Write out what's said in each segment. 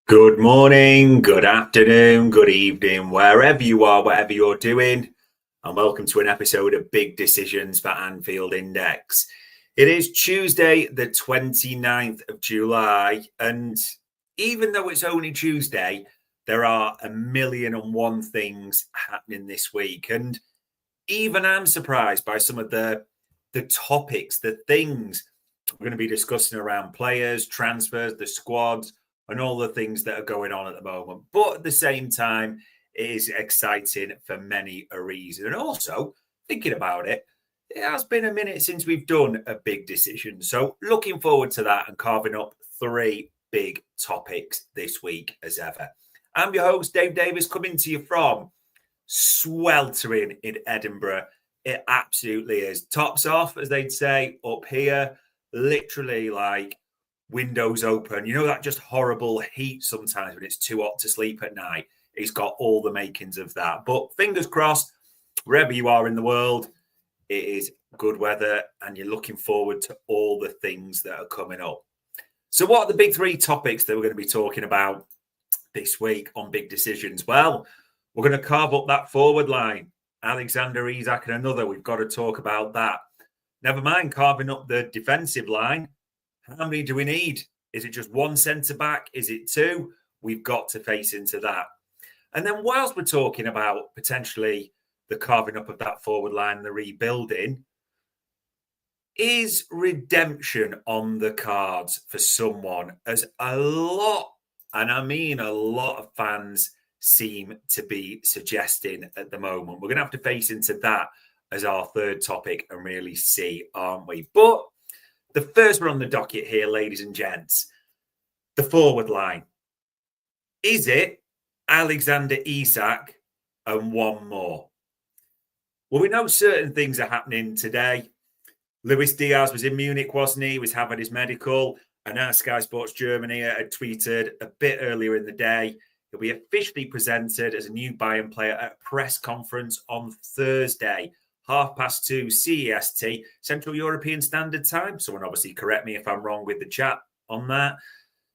Good morning, good afternoon, good evening, wherever you are, whatever you're doing, and welcome to an episode of Big Decisions for Anfield Index. It is Tuesday, the 29th of July, and even though it's only Tuesday, there are a million and one things happening this week, and even I'm surprised by some of the topics, the things we're going to be discussing around players, transfers, the squads, and all the things that are going on at the moment. But at the same time, it is exciting for many a reason. And also, thinking about it, it has been a minute since we've done a big decision. So looking forward to that and carving up three big topics this week as ever. I'm your host, Dave Davis, coming to you from sweltering in Edinburgh. It absolutely is. Tops off, as they'd say, up here, literally like windows open. You know that just horrible heat sometimes when it's too hot to sleep at night? It's got all the makings of that. But fingers crossed, wherever you are in the world, it is good weather and you're looking forward to all the things that are coming up. So what are the big three topics that we're going to be talking about this week on Big Decisions? Well, we're going to carve up that forward line. Alexander Isak and another. We've got to talk about that. Never mind carving up the defensive line. How many do we need? Is it just one centre-back? Is it two? We've got to face into that. And then whilst we're talking about potentially the carving up of that forward line and the rebuilding, is redemption on the cards for someone? As a lot, and I mean a lot of fans seem to be suggesting at the moment. We're going to have to face into that as our third topic and really see, aren't we? But the first one on the docket here, ladies and gents, the forward line. Is it Alexander Isak and one more? Well, we know certain things are happening today. Luis Diaz was in Munich, wasn't he? He was having his medical. And now Sky Sports Germany had tweeted a bit earlier in the day, he'll be officially presented as a new Bayern player at a press conference on Thursday, 2:30 CEST, Central European Standard Time. Someone obviously correct me if I'm wrong with the chat on that.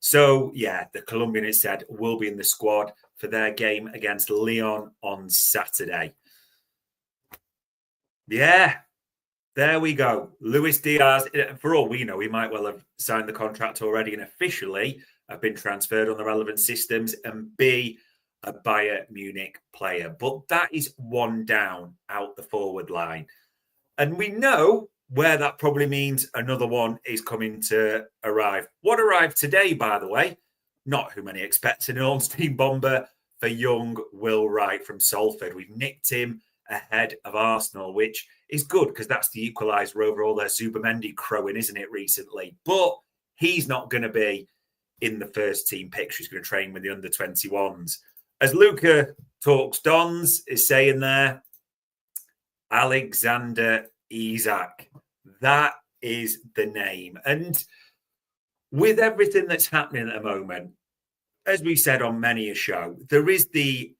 So, yeah, the Colombian, it said, will be in the squad for their game against Lyon on Saturday. Yeah, there we go. Luis Diaz, for all we know, he might well have signed the contract already and officially have been transferred on the relevant systems and be a Bayern Munich player. But that is one down out the forward line. And we know where that probably means another one is coming to arrive. What arrived today, by the way, not who many expect, an Ornstein bomber for young Will Wright from Salford. We've nicked him ahead of Arsenal, which is good because that's the equaliser over all their Zubamendi crowing, isn't it, recently? But he's not going to be in the first team picture. He's going to train with the under-21s. As Luca Talks Dons is saying there, Alexander Isak. That is the name. And with everything that's happening at the moment, as we said on many a show, there is the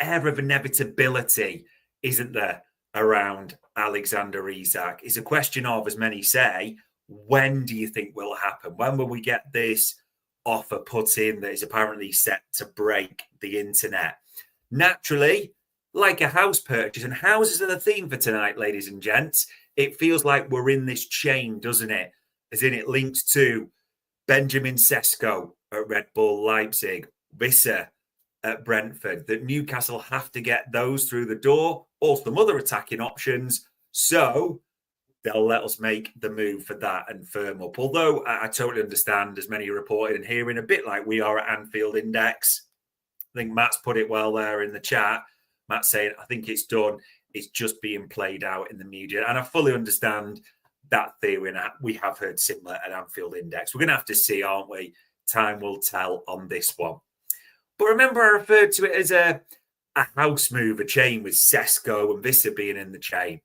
air of inevitability, isn't there, around Alexander Isak? It's a question of, as many say, when do you think will happen? When will we get this offer put in that is apparently set to break the internet? Naturally, like a house purchase, and houses are the theme for tonight, ladies and gents, it feels like we're in this chain, doesn't it? As in it links to Benjamin Sesko at Red Bull Leipzig, Visser at Brentford, that Newcastle have to get those through the door, or some other attacking options. So they'll let us make the move for that and firm up. Although I totally understand, as many reported and hearing, a bit like we are at Anfield Index. I think Matt's put it well there in the chat. Matt's saying, I think it's done. It's just being played out in the media. And I fully understand that theory. And we have heard similar at Anfield Index. We're going to have to see, aren't we? Time will tell on this one. But remember, I referred to it as a house move, a chain with Sesko and Visser being in the chain.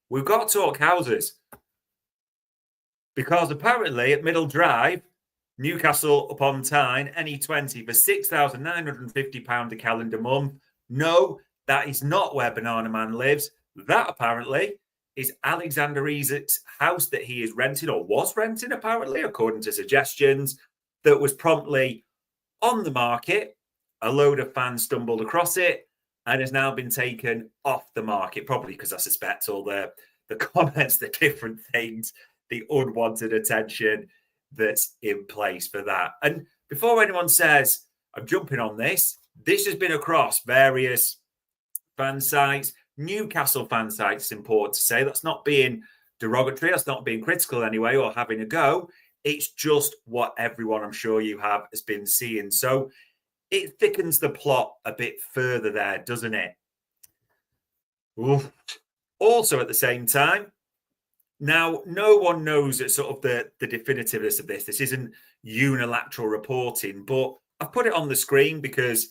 We've got to talk houses. Because apparently at Middle Drive, Newcastle upon Tyne, NE20 for £6,950 a calendar month. No, that is not where Banana Man lives. That apparently is Alexander Isak's house that he is renting, or was renting apparently, according to suggestions, that was promptly on the market. A load of fans stumbled across it and has now been taken off the market, probably because I suspect all the comments, the different things, the unwanted attention that's in place for that. And before anyone says, I'm jumping on this has been across various fan sites, Newcastle fan sites, it's important to say. That's not being derogatory, that's not being critical anyway, or having a go. It's just what everyone, I'm sure you have, has been seeing. So it thickens the plot a bit further there, doesn't it? Oof. Also, at the same time, now no one knows sort of the definitiveness of this. This isn't unilateral reporting, but I've put it on the screen because,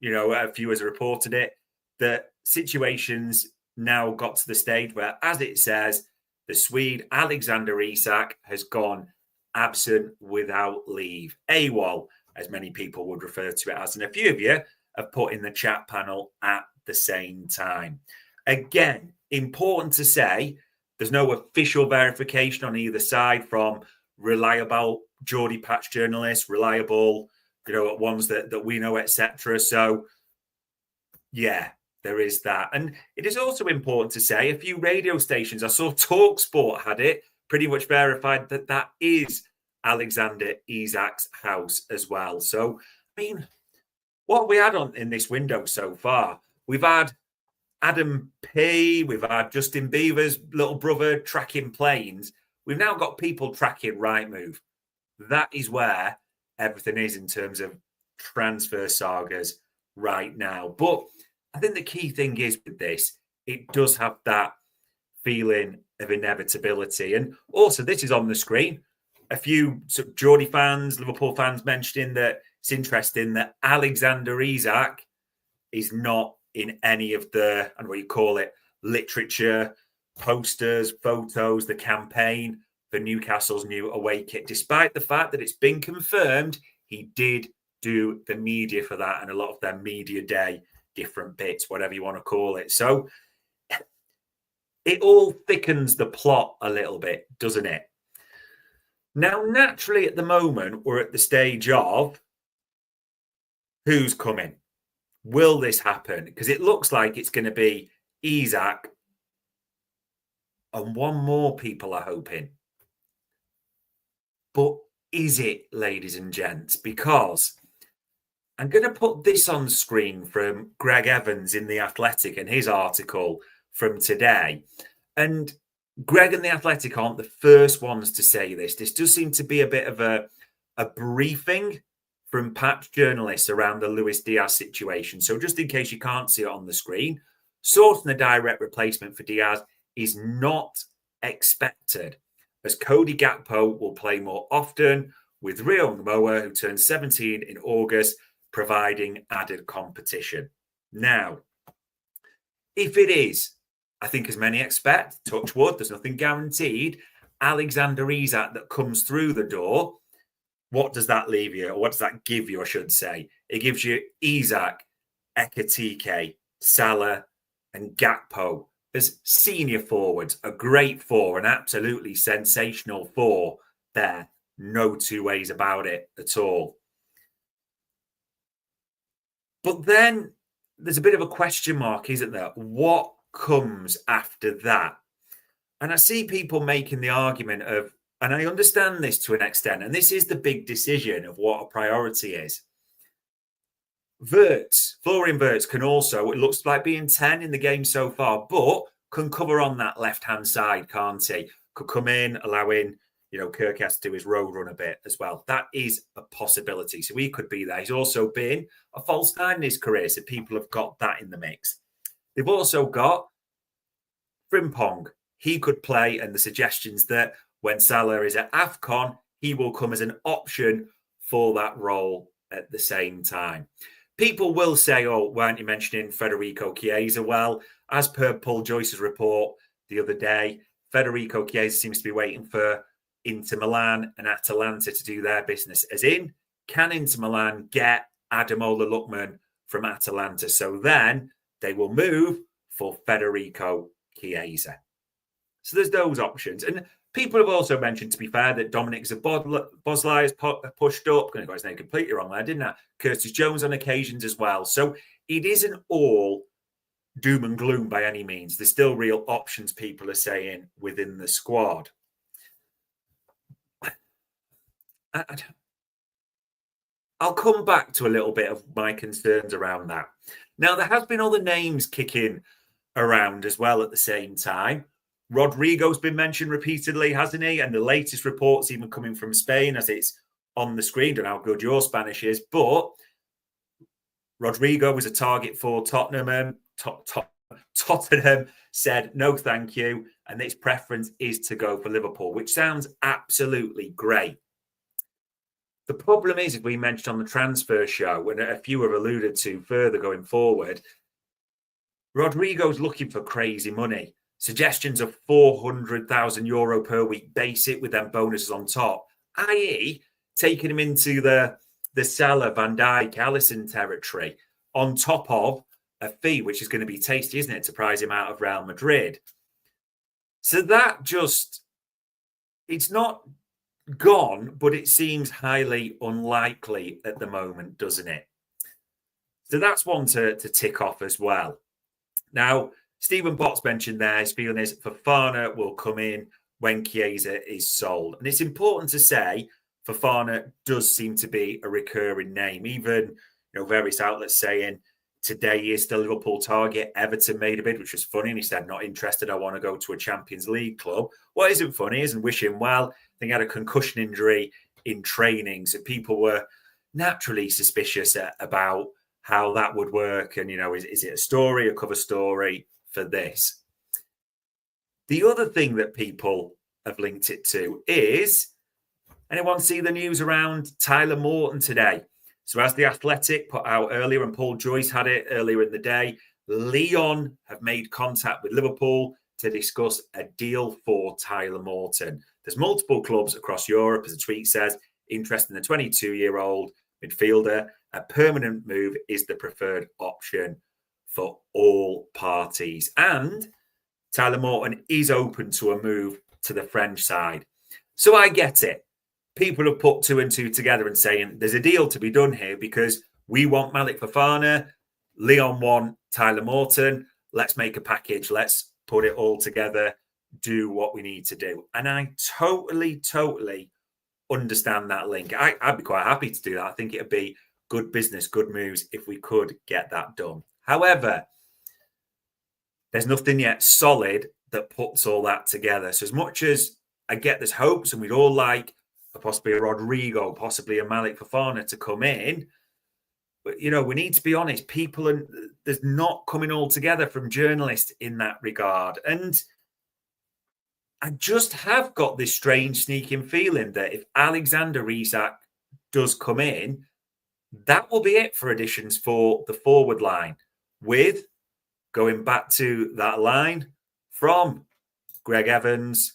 a few has reported it, that situations now got to the stage where, as it says, the Swede Alexander Isak has gone absent without leave. AWOL, as many people would refer to it as. And a few of you have put in the chat panel at the same time. Again, important to say, there's no official verification on either side from reliable Geordie Patch journalists, reliable, ones that we know, etc. So, yeah, there is that. And it is also important to say a few radio stations, I saw TalkSport had it, pretty much verified that is Alexander Isak's house as well. So, I mean, what have we had in this window so far? We've had Adam P, we've had Justin Bieber's little brother tracking planes. We've now got people tracking Rightmove. That is where everything is in terms of transfer sagas right now. But I think the key thing is with this, it does have that feeling of inevitability. And also, this is on the screen. A few sort of Geordie fans, Liverpool fans mentioning that it's interesting that Alexander Isak is not in any of the, I don't know what you call it, literature, posters, photos, the campaign for Newcastle's new away kit, despite the fact that it's been confirmed he did do the media for that and a lot of their media day, different bits, whatever you want to call it. So it all thickens the plot a little bit, doesn't it? Now, naturally, at the moment, we're at the stage of who's coming. Will this happen? Because it looks like it's going to be Isak and one more, people are hoping. But is it, ladies and gents? Because I'm going to put this on screen from Greg Evans in The Athletic and his article from today. And Greg and The Athletic aren't the first ones to say this. This does seem to be a bit of a briefing from Patch journalists around the Luis Diaz situation. So just in case you can't see it on the screen, sourcing a direct replacement for Diaz is not expected, as Cody Gakpo will play more often, with Rio Moa, who turns 17 in August, providing added competition. Now, if it is, I think as many expect, touch wood, there's nothing guaranteed, Alexander Isak that comes through the door, what does that leave you? Or what does that give you, I should say? It gives you Isak, Ekitike, Salah, and Gakpo as senior forwards, a great four, an absolutely sensational four there. No two ways about it at all. But then there's a bit of a question mark, isn't there? What comes after that? And I see people making the argument of, and I understand this to an extent, and this is the big decision of what a priority is. Florian Wirtz can also, it looks like being 10 in the game so far, but can cover on that left-hand side, can't he? Could come in, allowing, Kirk has to do his road run a bit as well. That is a possibility. So he could be there. He's also been a false nine in his career, so people have got that in the mix. They've also got Frimpong. He could play, and the suggestions that when Salah is at AFCON, he will come as an option for that role at the same time. People will say, oh, weren't you mentioning Federico Chiesa? Well, as per Paul Joyce's report the other day, Federico Chiesa seems to be waiting for Inter Milan and Atalanta to do their business. As in, can Inter Milan get Ademola Lookman from Atalanta? So then they will move for Federico Chiesa. So there's those options. And People have also mentioned, to be fair, that Dominic Szoboszlai has pushed up. I'm going to go his name completely wrong there, didn't I? Curtis Jones on occasions as well. So it isn't all doom and gloom by any means. There's still real options, people are saying, within the squad. I'll come back to a little bit of my concerns around that. Now, there has been other names kicking around as well at the same time. Rodrigo's been mentioned repeatedly, hasn't he? And the latest reports even coming from Spain, as it's on the screen. Don't know how good your Spanish is, but Rodrigo was a target for Tottenham. Tottenham said no thank you, and its preference is to go for Liverpool, which sounds absolutely great. The problem is, as we mentioned on the transfer show, and a few have alluded to further going forward, Rodrigo's looking for crazy money. Suggestions of €400,000 per week basic with them bonuses on top, i.e. taking him into the Salah, Van Dijk, Alisson territory on top of a fee, which is going to be tasty, isn't it, to prize him out of Real Madrid. So that just, it's not gone, but it seems highly unlikely at the moment, doesn't it? So that's one to tick off as well. Now, Stephen Potts mentioned there, his feeling is Fofana will come in when Chiesa is sold. And it's important to say Fofana does seem to be a recurring name. Even various outlets saying today he is still a Liverpool target. Everton made a bid, which was funny. And he said, not interested. I want to go to a Champions League club. What isn't funny is, and wish him well, I think he had a concussion injury in training. So people were naturally suspicious about how that would work. And, is it a story, a cover story for this? The other thing that people have linked it to is, anyone see the news around Tyler Morton today? So as The Athletic put out earlier, and Paul Joyce had it earlier in the day, Lyon have made contact with Liverpool to discuss a deal for Tyler Morton. There's multiple clubs across Europe, as the tweet says, interested in the 22-year-old midfielder. A permanent move is the preferred option for all parties. And Tyler Morton is open to a move to the French side. So I get it. People have put two and two together and saying there's a deal to be done here because we want Malik Fofana, Lyon want Tyler Morton. Let's make a package. Let's put it all together, do what we need to do. And I totally understand that link. I'd be quite happy to do that. I think it'd be good business, good moves if we could get that done. However, there's nothing yet solid that puts all that together. So as much as I get there's hopes and we'd all like possibly a Rodrigo, possibly a Malik Fofana to come in, but we need to be honest, there's not coming all together from journalists in that regard. And I just have got this strange sneaking feeling that if Alexander Isak does come in, that will be it for additions for the forward line, with going back to that line from Greg Evans,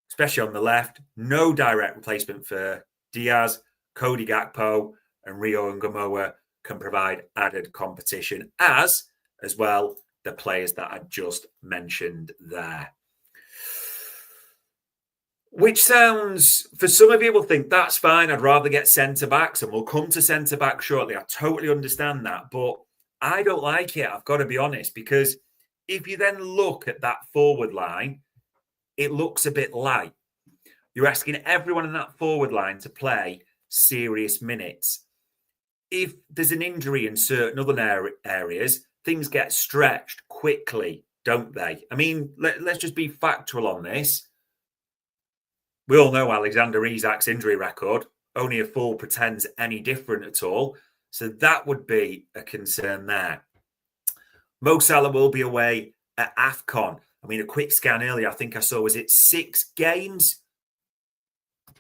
especially on the left, no direct replacement for Diaz, Cody Gakpo, and Rio Ngamoa can provide added competition, as well the players that I just mentioned there. Which sounds, for some of you will think that's fine. I'd rather get centre-backs, and we'll come to centre-back shortly. I totally understand that, but I don't like it. I've got to be honest, because if you then look at that forward line, it looks a bit light. You're asking everyone in that forward line to play serious minutes. If there's an injury in certain other areas, things get stretched quickly, don't they? I mean, let's just be factual on this. We all know Alexander Isak's injury record. Only a fool pretends any different at all. So that would be a concern there. Mo Salah will be away at AFCON. I mean, a quick scan earlier, I think I saw, was it 6 games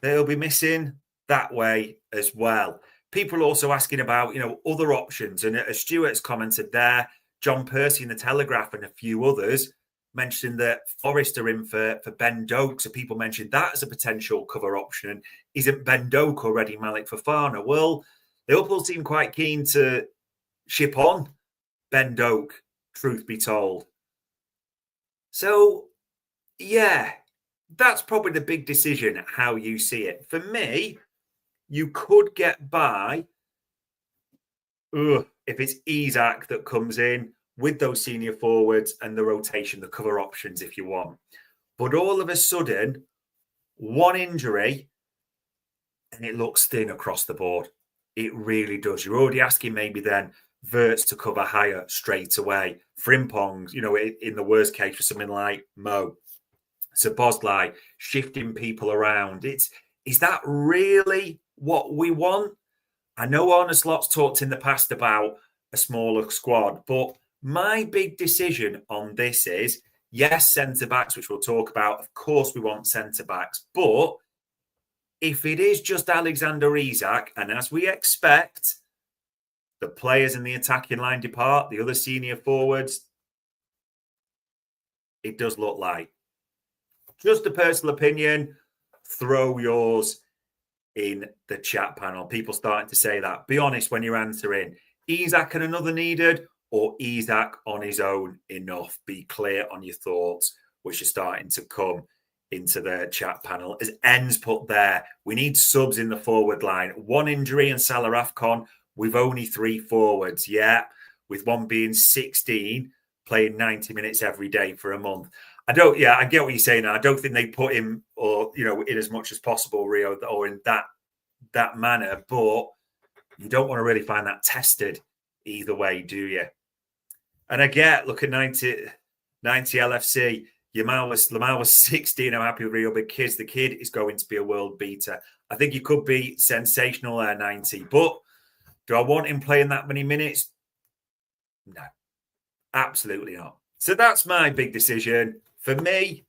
they'll be missing that way as well. People are also asking about, other options. And as Stuart's commented there, John Percy in the Telegraph and a few others mentioned that Forest are in for Ben Doak. So people mentioned that as a potential cover option. Isn't Ben Doak already Malik Fofana? Well, Liverpool seem quite keen to ship on Ben Doak, truth be told. So, yeah, that's probably the big decision, how you see it. For me, you could get by if it's Isak that comes in with those senior forwards and the rotation, the cover options if you want. But all of a sudden, one injury and it looks thin across the board. It really does. You're already asking maybe then Verts to cover higher straight away. Frimpong, in the worst case for something like Mo. Szoboszlai, shifting people around. Is that really what we want? I know Arne Slot's talked in the past about a smaller squad, but my big decision on this is, yes, centre-backs, which we'll talk about. Of course, we want centre-backs. But if it is just Alexander Isak, and as we expect, the players in the attacking line depart, the other senior forwards, it does look like. Just a personal opinion, throw yours in the chat panel. People starting to say that. Be honest when you're answering. Isak and another needed, or Isak on his own enough? Be clear on your thoughts, which are starting to come into the chat panel. As En's put there, we need subs in the forward line. One injury and Salah AFCON. We've only 3 forwards. Yeah, with one being 16, playing 90 minutes every day for a month. I get what you're saying. I don't think they put him in as much as possible, Rio, or in that manner. But you don't want to really find that tested either way, do you? And look at 90 LFC. Lamar was 16. I'm happy with Real Big Kids. The kid is going to be a world beater. I think he could be sensational there, 90. But do I want him playing that many minutes? No, absolutely not. So that's my big decision. For me,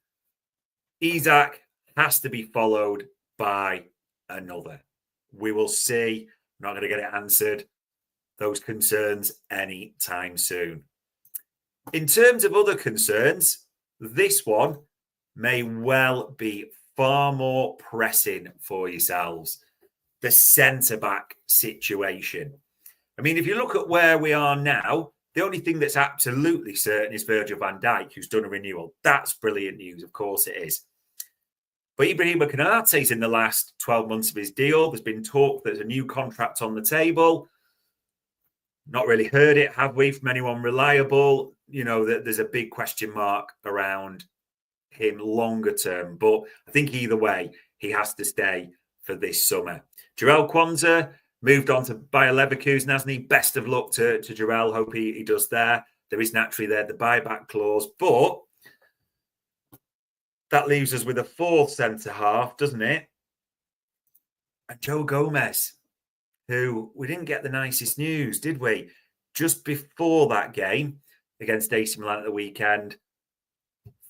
Isak has to be followed by another. We will see. I'm not going to get it answered, those concerns, anytime soon. In terms of other concerns, this one may well be far more pressing for yourselves. The centre-back situation. I mean, if you look at where we are now, the only thing that's absolutely certain is Virgil van Dijk, who's done a renewal. That's brilliant news. Of course it is. But Ibrahim Konate's in the last 12 months of his deal. There's been talk there's a new contract on the table. Not really heard it, have we, from anyone reliable? That there's a big question mark around him longer term. But I think either way, he has to stay for this summer. Jarell Kwanzaa moved on to Bayer Leverkusen, hasn't he? Best of luck to Jarell. Hope he does there. There is naturally there the buyback clause. But that leaves us with a 4th centre-half, doesn't it? And Joe Gomez, who we didn't get the nicest news, did we? Just before that game against AC Milan at the weekend,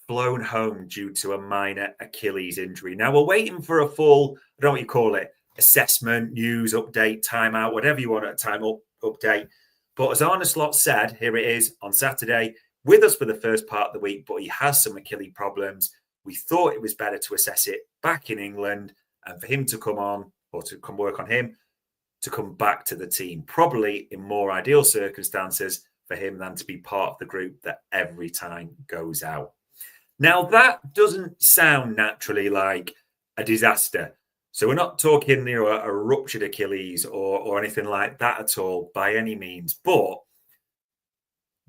flown home due to a minor Achilles injury. Now, we're waiting for a full, I don't know what you call it, assessment, news, update, timeout, whatever you want at a time update. But as Arne Slot said, here it is on Saturday, with us for the first part of the week, but he has some Achilles problems. We thought it was better to assess it back in England and for him to come on, or to come work on him, to come back to the team, probably in more ideal circumstances for him than to be part of the group that every time goes out. Now, that doesn't sound naturally like a disaster. So we're not talking a ruptured Achilles or anything like that at all by any means. But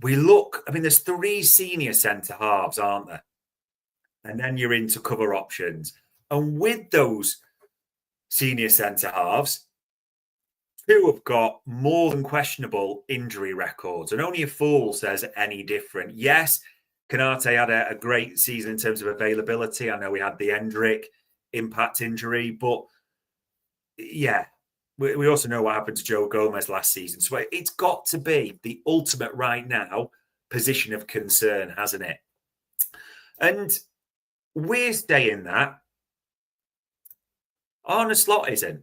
we look, there's 3 senior centre-halves, aren't there? And then you're into cover options. And with those senior centre-halves, 2 have got more than questionable injury records. And only a fool says any different. Yes, Konate had a great season in terms of availability. I know we had the Endrick impact injury, but yeah, we also know what happened to Joe Gomez last season. So it's got to be the ultimate right now position of concern, hasn't it? And we're saying that. Arne Slot isn't.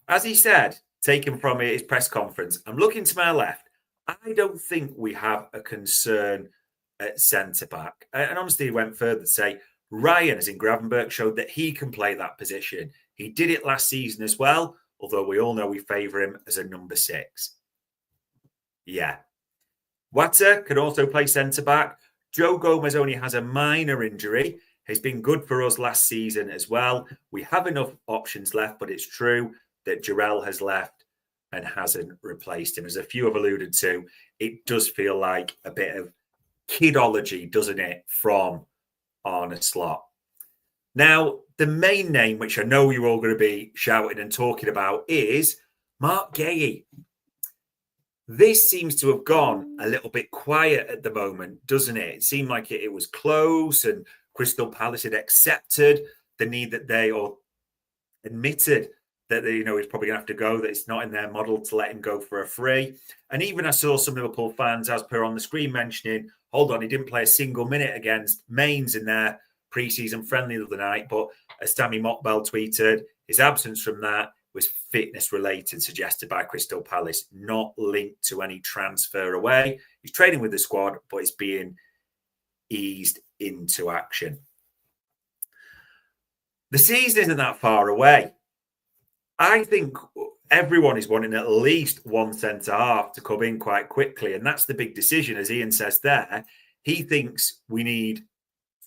As he said, taken from his press conference, I'm looking to my left. I don't think we have a concern at centre-back. And honestly, he went further to say, Ryan, as in Gravenberch, showed that he can play that position. He did it last season as well, although we all know we favour him as a number 6. Yeah. Wata can also play centre-back. Joe Gomez only has a minor injury. has been good for us last season as well. We have enough options left, but it's true that Jarrell has left and hasn't replaced him. As a few have alluded to, it does feel like a bit of kidology, doesn't it, from Arne Slot. Now, the main name, which I know you're all going to be shouting and talking about, is Marc Guéhi. This seems to have gone a little bit quiet at the moment, doesn't it? It seemed like it was close, and Crystal Palace had accepted the need that they, or admitted that they, he's probably going to have to go, that it's not in their model to let him go for a free. And even I saw some Liverpool fans, as per on the screen, mentioning, hold on, he didn't play a single minute against Mainz in their pre-season friendly the other night. But as Tammy Mockbell tweeted, his absence from that was fitness related, suggested by Crystal Palace, not linked to any transfer away. He's training with the squad, but it's being eased into action. The season isn't that far away. I think everyone is wanting at least one centre-half to come in quite quickly, and that's the big decision. As Ian says there, he thinks we need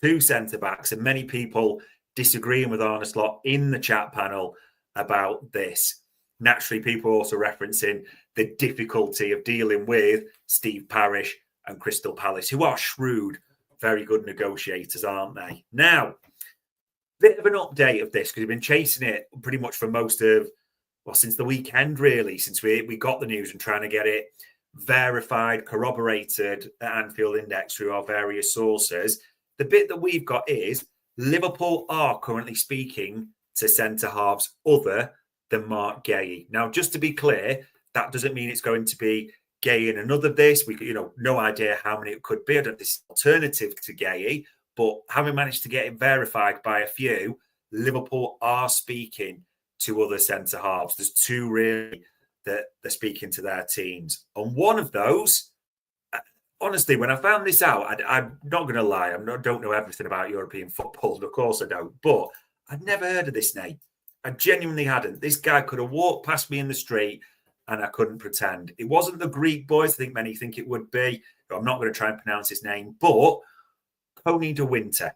two centre-backs, and many people disagreeing with Arne Slot in the chat panel about this. Naturally, people are also referencing the difficulty of dealing with Steve Parish and Crystal Palace, who are shrewd, very good negotiators, aren't they? Now, bit of an update of this, because we've been chasing it pretty much for most of, since the weekend, really, since we got the news and trying to get it verified, corroborated at Anfield Index through our various sources. The bit that we've got is Liverpool are currently speaking to centre-halves other than Marc Guéhi. Now, just to be clear, that doesn't mean it's going to be Guéhi and another this. We could, no idea how many it could be. I don't know if this is alternative to Guéhi, but having managed to get it verified by a few, Liverpool are speaking to other centre-halves. There's two really that they're speaking to their teams. And one of those, honestly, when I found this out, I'm not going to lie, don't know everything about European football. Of course I don't. But I'd never heard of this name. I genuinely hadn't. This guy could have walked past me in the street and I couldn't pretend. It wasn't the Greek boys. I think many think it would be. I'm not going to try and pronounce his name. But Tony De Winter,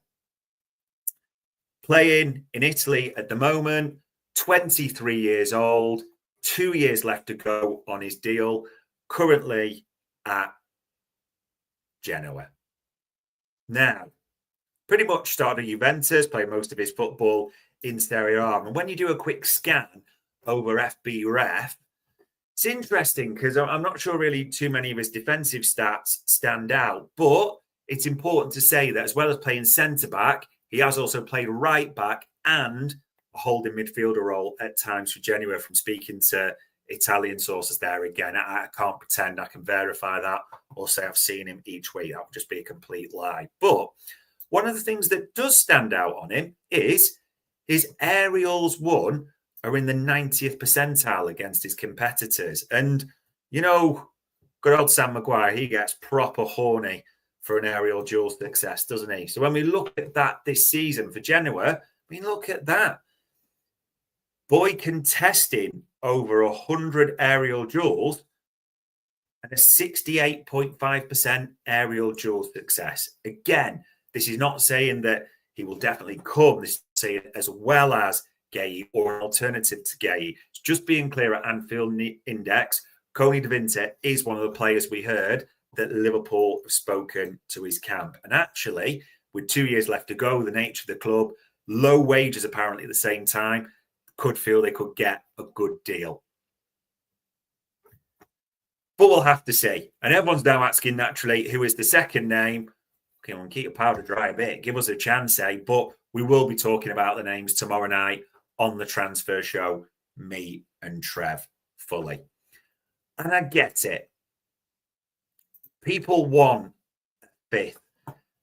playing in Italy at the moment, 23 years old, 2 years left to go on his deal, currently at Genoa. Now, pretty much started at Juventus, played most of his football in Serie A. And when you do a quick scan over FBref, it's interesting because I'm not sure really too many of his defensive stats stand out, but it's important to say that as well as playing centre-back, he has also played right-back and a holding midfielder role at times for Genoa, from speaking to Italian sources there. Again, I can't pretend I can verify that or say I've seen him each week. That would just be a complete lie. But one of the things that does stand out on him is his aerials won are in the 90th percentile against his competitors. And, good old Sam Maguire, he gets proper horny for an aerial duel success, doesn't he? So when we look at that this season for Genoa, look at that. Boy contesting over 100 aerial duels and a 68.5% aerial duel success. Again, this is not saying that he will definitely come. This is saying as well as Guéhi or an alternative to Guéhi. It's just being clear at Anfield Index, Tony De Winter is one of the players we heard that Liverpool have spoken to his camp. And actually, with 2 years left to go, the nature of the club, low wages apparently at the same time, could feel they could get a good deal. But we'll have to see. And everyone's now asking, naturally, who is the second name? Okay, we'll keep your powder dry a bit. Give us a chance, But we will be talking about the names tomorrow night on the transfer show, me and Trev, fully. And I get it. People want fifth.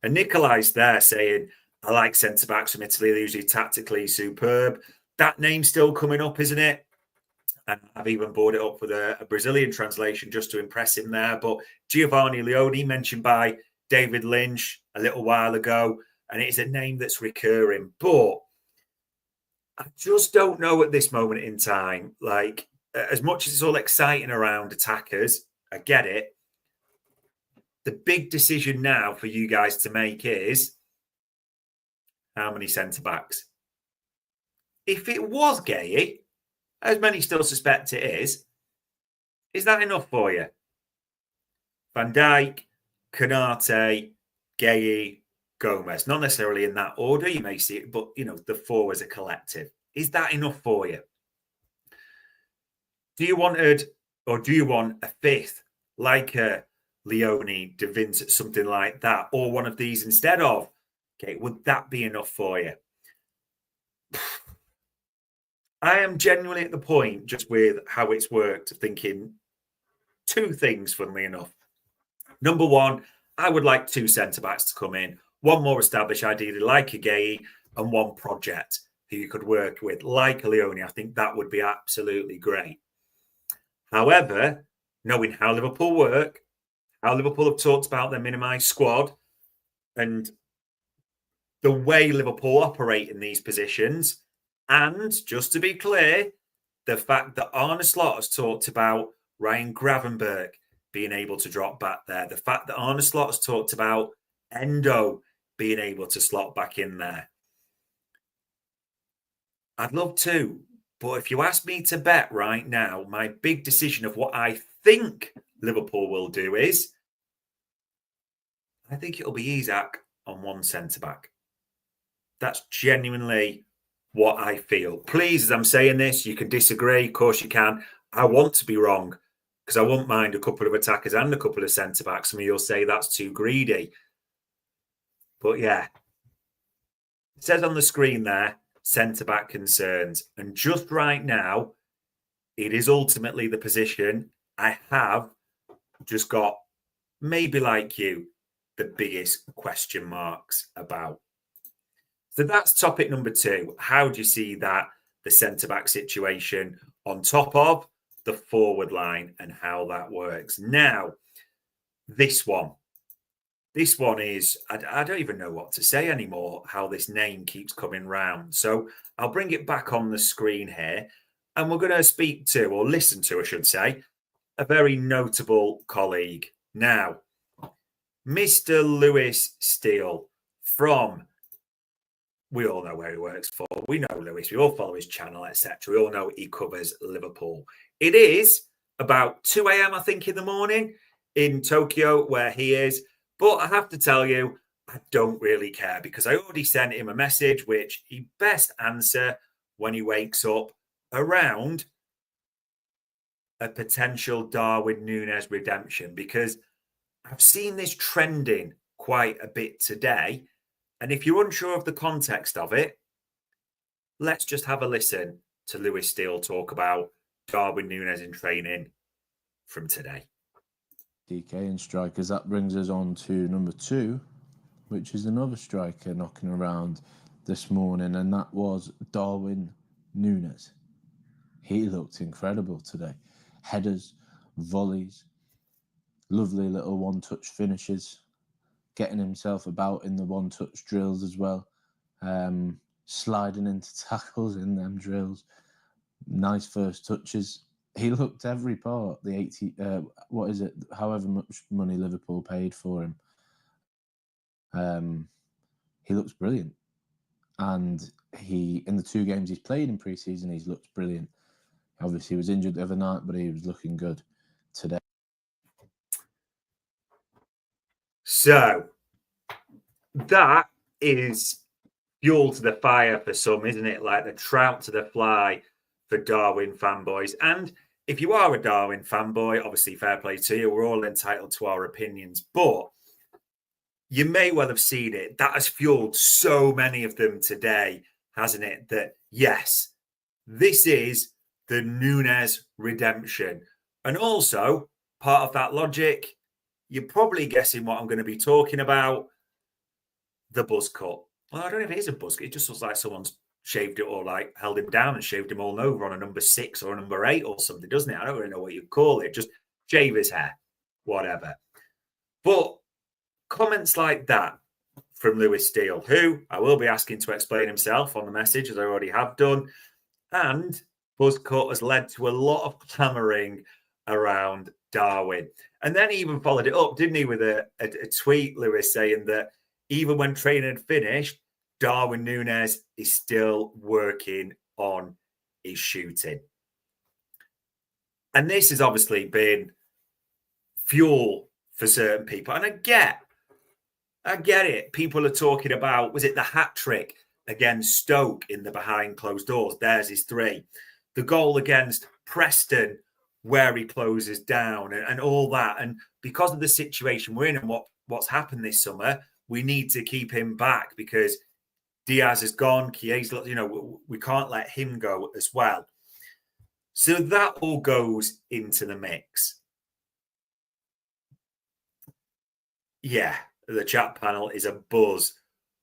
And Nikolai's there saying, I like centre-backs from Italy. They're usually tactically superb. That name's still coming up, isn't it? And I've even brought it up with a Brazilian translation just to impress him there. But Giovanni Leone, mentioned by David Lynch a little while ago, and it is a name that's recurring. But I just don't know at this moment in time. Like, as much as it's all exciting around attackers, I get it. The big decision now for you guys to make is, how many centre-backs? If it was Gay, as many still suspect it is that enough for you? Van Dijk, Konate, Gay, Gomez. Not necessarily in that order, you may see it, but, the four as a collective. Is that enough for you? Do you want a fifth, like a Leone, De Vincent, something like that, or one of these instead of? Okay, would that be enough for you? I am genuinely at the point, just with how it's worked, thinking two things, funnily enough. Number one, I would like two centre-backs to come in, one more established, ideally like a Gay, and one project who you could work with, like a Leone. I think that would be absolutely great. However, knowing how Liverpool work, how Liverpool have talked about their minimised squad, and the way Liverpool operate in these positions, and just to be clear, the fact that Arne Slot has talked about Ryan Gravenberch being able to drop back there, the fact that Arne Slot has talked about Endo being able to slot back in there. I'd love to, but if you ask me to bet right now, my big decision of what I think Liverpool will do is, I think it'll be Isak on one centre-back. That's genuinely what I feel. Please, as I'm saying this, you can disagree. Of course you can. I want to be wrong because I won't mind a couple of attackers and a couple of centre-backs. Some of you'll say that's too greedy. But yeah, it says on the screen there, centre-back concerns. And just right now, it is ultimately the position I have just got, maybe like you, the biggest question marks about. So that's topic number two. How do you see that, the centre-back situation, on top of the forward line and how that works? Now, this one is, I don't even know what to say anymore, how this name keeps coming round. So I'll bring it back on the screen here, and we're going to speak to, or listen to, I should say, a very notable colleague. Now, Mr. Lewis Steele from, we all know where he works for. We know Lewis. We all follow his channel, etc. We all know he covers Liverpool. It is about 2 a.m., I think, in the morning in Tokyo, where he is. But I have to tell you, I don't really care because I already sent him a message, which he best answer when he wakes up around a potential Darwin Nunez redemption, because I've seen this trending quite a bit today. And if you're unsure of the context of it, let's just have a listen to Lewis Steele talk about Darwin Nunez in training from today. DK and strikers, that brings us on to number two, which is another striker knocking around this morning, and that was Darwin Nunez. He looked incredible today. Headers, volleys, lovely little one-touch finishes, getting himself about in the one-touch drills as well, sliding into tackles in them drills, nice first touches. He looked every part. The 80, however much money Liverpool paid for him. He looks brilliant, and in the 2 games he's played in pre-season, he's looked brilliant. Obviously, he was injured the other night, but he was looking good today. So that is fuel to the fire for some, isn't it? Like the trout to the fly for Darwin fanboys. And if you are a Darwin fanboy, obviously fair play to you. We're all entitled to our opinions, but you may well have seen it. That has fueled so many of them today, hasn't it? That yes, this is the Nunez redemption. And also, part of that logic, you're probably guessing what I'm going to be talking about, the buzz cut. Well, I don't know if it is a buzz cut. It just looks like someone's shaved it, or like held him down and shaved him all over on a number 6 or a number 8 or something, doesn't it? I don't really know what you'd call it. Just shave his hair, whatever. But comments like that from Lewis Steele, who I will be asking to explain himself on the message, as I already have done, and buzz cut has led to a lot of clamouring around Darwin. And then he even followed it up, didn't he, with a tweet, Lewis, saying that even when training had finished, Darwin Nunez is still working on his shooting. And this has obviously been fuel for certain people. And I get it. People are talking about, was it the hat trick against Stoke in the behind closed doors? There's his 3. The goal against Preston where he closes down and all that. And because of the situation we're in and what's happened this summer, we need to keep him back because Diaz is gone. Chiesa, we can't let him go as well. So that all goes into the mix. Yeah, the chat panel is a buzz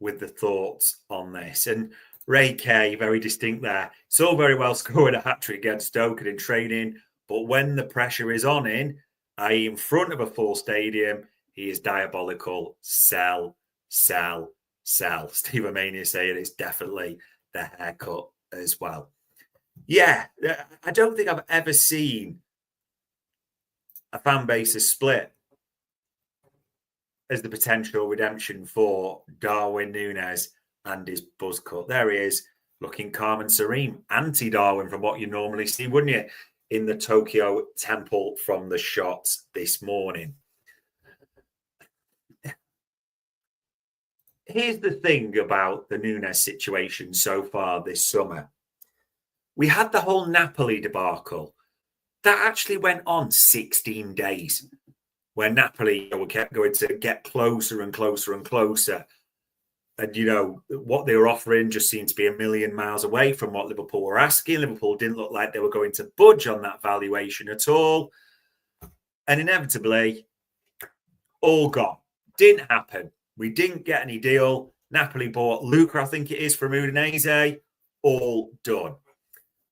with the thoughts on this. And Ray K, very distinct there. It's all very well scoring a hat-trick against Stoke and in training, but when the pressure is on him, i.e. in front of a full stadium, he is diabolical. Sell, sell, sell. Steve Mania saying it's definitely the haircut as well. Yeah, I don't think I've ever seen a fan base as split as the potential redemption for Darwin Nunez and his buzz cut. There he is, looking calm and serene. Anti-Darwin from what you normally see, wouldn't you, in the Tokyo Temple from the shots this morning. Here's the thing about the Nunez situation so far this summer. We had the whole Napoli debacle. That actually went on 16 days, where Napoli kept going to get closer and closer and closer. And, what they were offering just seemed to be a million miles away from what Liverpool were asking. Liverpool didn't look like they were going to budge on that valuation at all. And inevitably, all gone. Didn't happen. We didn't get any deal. Napoli bought Luca, I think it is, from Udinese. All done.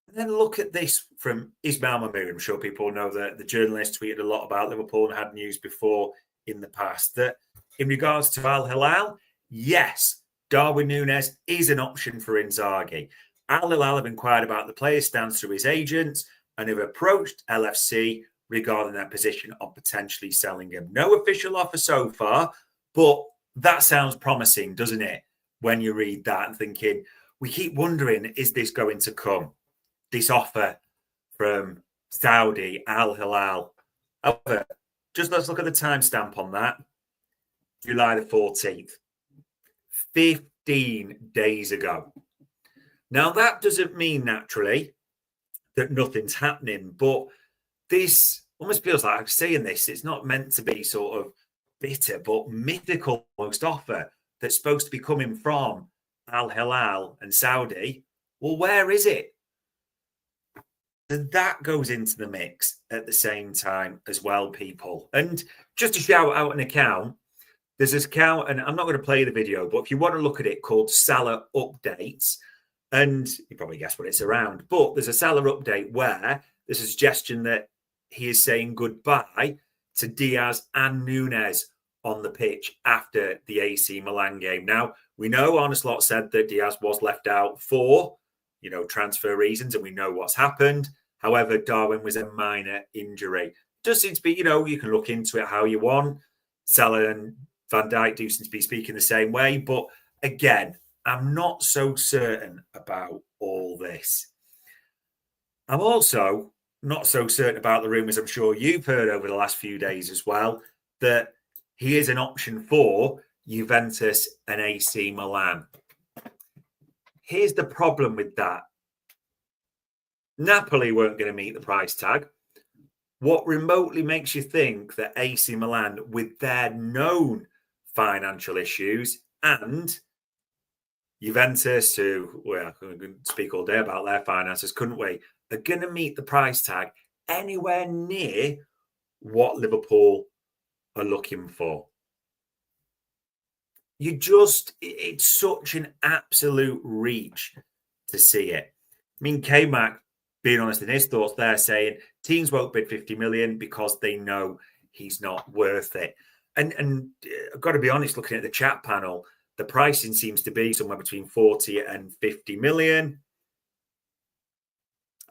And then look at this from Ismail Mahmoud. I'm sure people know that the journalist tweeted a lot about Liverpool and had news before in the past. That in regards to Al Hilal, yes, Darwin Nunez is an option for Inzaghi. Al Hilal have inquired about the player's stance through his agents and have approached LFC regarding their position on potentially selling him. No official offer so far, but that sounds promising, doesn't it? When you read that and thinking, we keep wondering, is this going to come? This offer from Saudi Al Hilal. However, just let's look at the timestamp on that. July the 14th. 15 days ago. Now, that doesn't mean naturally that nothing's happening, but this almost feels like I'm saying this. It's not meant to be sort of bitter, but mythical almost offer that's supposed to be coming from Al Hilal and Saudi. Well, where is it? And that goes into the mix at the same time as well, people. And just to shout out an account, there's this account, and I'm not going to play the video, but if you want to look at it, called Salah Updates, and you probably guess what it's around, but there's a Salah update where there's a suggestion that he is saying goodbye to Diaz and Nunez on the pitch after the AC Milan game. Now, we know Arne Slot said that Diaz was left out for, transfer reasons, and we know what's happened. However, Darwin was a minor injury. Does seem to be, you can look into it how you want. Salah and Van Dijk do seem to be speaking the same way. But again, I'm not so certain about all this. I'm also not so certain about the rumours I'm sure you've heard over the last few days as well, that he is an option for Juventus and AC Milan. Here's the problem with that. Napoli weren't going to meet the price tag. What remotely makes you think that AC Milan, with their known financial issues, and Juventus, who, well, we could speak all day about their finances, couldn't we, are going to meet the price tag anywhere near what Liverpool are looking for? It's such an absolute reach to see it. I mean, K-Mac, being honest in his thoughts there, saying teams won't bid 50 million because they know he's not worth it. And I've got to be honest, looking at the chat panel, the pricing seems to be somewhere between 40 and 50 million.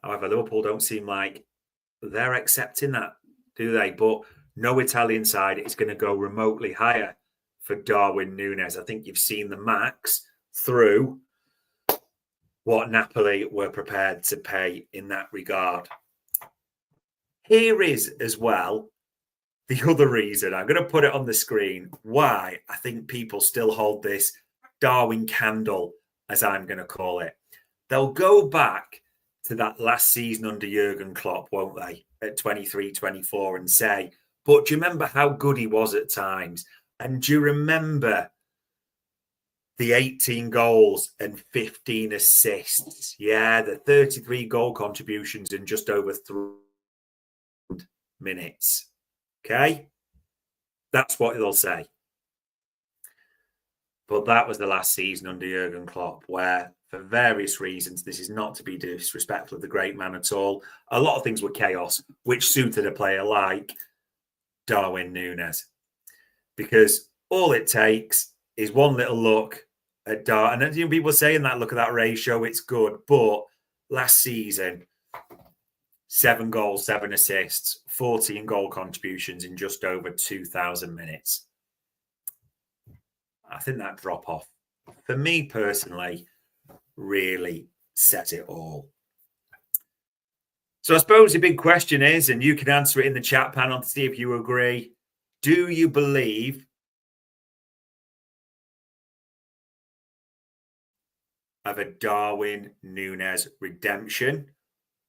However, Liverpool don't seem like they're accepting that, do they? But no Italian side is going to go remotely higher for Darwin Nunez. I think you've seen the max through what Napoli were prepared to pay in that regard. Here is as well the other reason, I'm going to put it on the screen, why I think people still hold this Darwin candle, as I'm going to call it. They'll go back to that last season under Jurgen Klopp, won't they, at 23-24 and say, but do you remember how good he was at times? And do you remember the 18 goals and 15 assists? Yeah, the 33 goal contributions in just over 3 minutes. Okay? That's what they'll say. But that was the last season under Jurgen Klopp, where, for various reasons, this is not to be disrespectful of the great man at all, a lot of things were chaos, which suited a player like Darwin Nunez. Because all it takes is one little look at Darwin. And people are saying that, look at that ratio, it's good. But last season, 7 goals, 7 assists, 14 goal contributions in just over 2,000 minutes. I think that drop off, for me personally, really says it all. So I suppose the big question is, and you can answer it in the chat panel to see if you agree, do you believe of a Darwin Nunez redemption?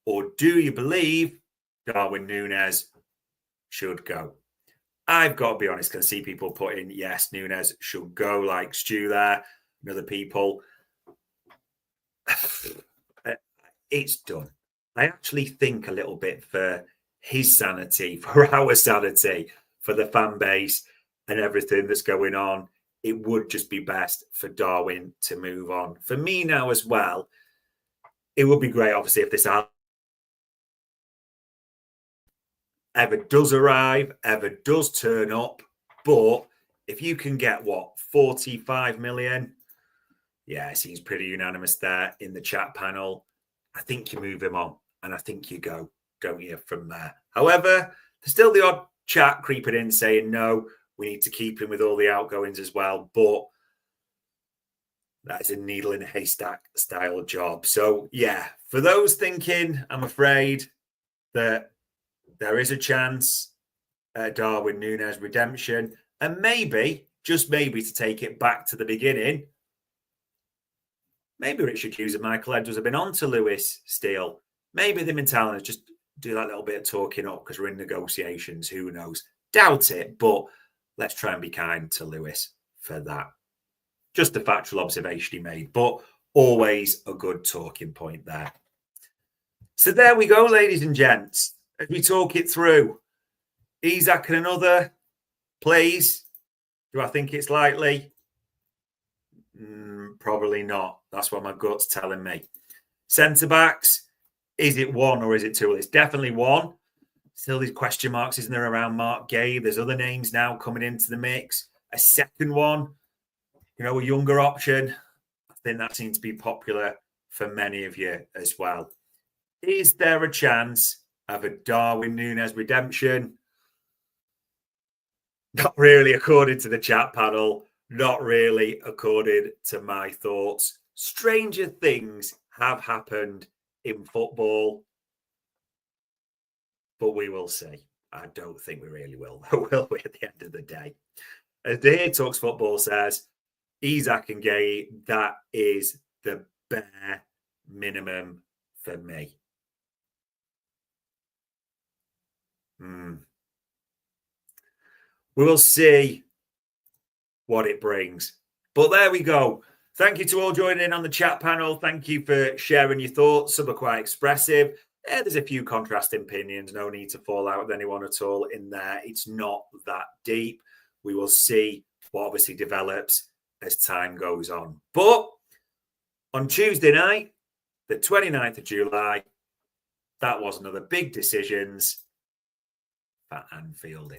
Or do you believe Darwin Nunez should go? I've got to be honest, I can see people put in, yes, Nunez should go, like Stu there, and other people. It's done. I actually think a little bit for his sanity, for our sanity, for the fan base and everything that's going on, it would just be best for Darwin to move on. For me now as well, it would be great, obviously, if this ever does arrive, ever does turn up. But if you can get, 45 million? Yeah, it seems pretty unanimous there in the chat panel. I think you move him on and I think you go, don't you, from there. However, there's still the odd chat creeping in saying, no, we need to keep him with all the outgoings as well. But that is a needle in a haystack style job. So, yeah, for those thinking, I'm afraid that there is a chance at Darwin Nunez redemption. And maybe, just maybe, to take it back to the beginning, maybe Richard Hughes and Michael Edwards have been on to Lewis Steele. Maybe them in talent just do that little bit of talking up because we're in negotiations. Who knows? Doubt it, but let's try and be kind to Lewis for that. Just a factual observation he made, but always a good talking point there. So there we go, ladies and gents. As we talk it through, Isak and another, please. Do I think it's likely? Probably not. That's what my gut's telling me. Centre backs, is it one or is it two? Well, it's definitely one. Still these question marks, isn't there, around Mark Gay? There's other names now coming into the mix. A second one, a younger option. I think that seems to be popular for many of you as well. Is there a chance of a Darwin Nunez redemption? Not really, according to the chat panel. Not really, according to my thoughts. Stranger things have happened in football, but we will see. I don't think we really will, will we, at the end of the day? As the Here Talks Football says, Isak and Gay, that is the bare minimum for me. We will see what it brings. But there we go. Thank you to all joining in on the chat panel. Thank you for sharing your thoughts. Some are quite expressive. There's a few contrasting opinions. No need to fall out with anyone at all in there. It's not that deep. We will see what obviously develops as time goes on. But on Tuesday night, the 29th of July, that was another big decisions for Anfield.